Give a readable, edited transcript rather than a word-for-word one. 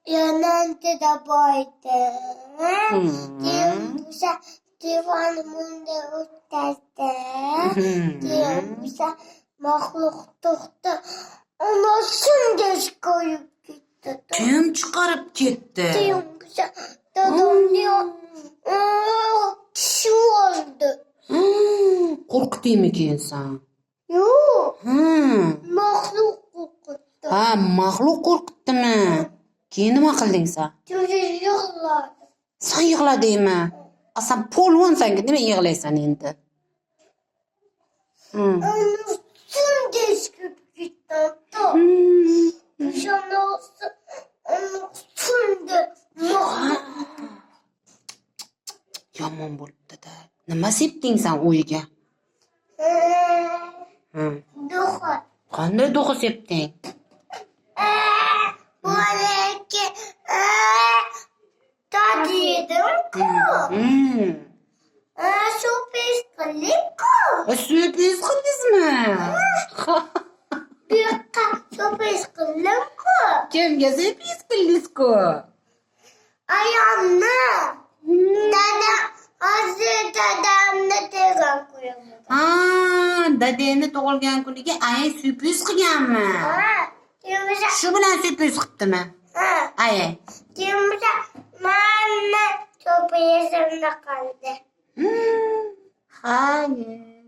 Yanında boydu. Diyormuşa divanımında ötesi. Diyormuşa mahluktuktu. Anasını geç koyup gitti. Kim çıkarıp gitti? Diyormuşa dadam diyor. Kişi oldu. Korktu mu ki insan? Yok. Mahluk kokuttu. Ha, mahluk korkuttu mu? Keyin nima qilding sen? Çocuk yıklardı. Sen yig'ladingmi? Sen polvonsan, nima yig'laysan endi? Anasını geç koyup gitti. Şanası anasını Yomon bo'libdi-da. Nima sepding sen uyiga? Duhur. Qanday do'qi sepding? Buradaki tadı yedim-ku. Sürpriz kıldık-ku. Sürpriz qildingizmi? Bir sürpriz kıldım-ku. Kimga sürpriz qildingiz-ku? Ayağımda. Dadamni degan ko'yaman. Ha, dadangni tug'ilgan kuniga ayang sürpriz qilganmi? Demişa. Shu bilan sürpriz qilibdimi? Ayang. Demişa. Mana sürprizimni qildi. Hayır.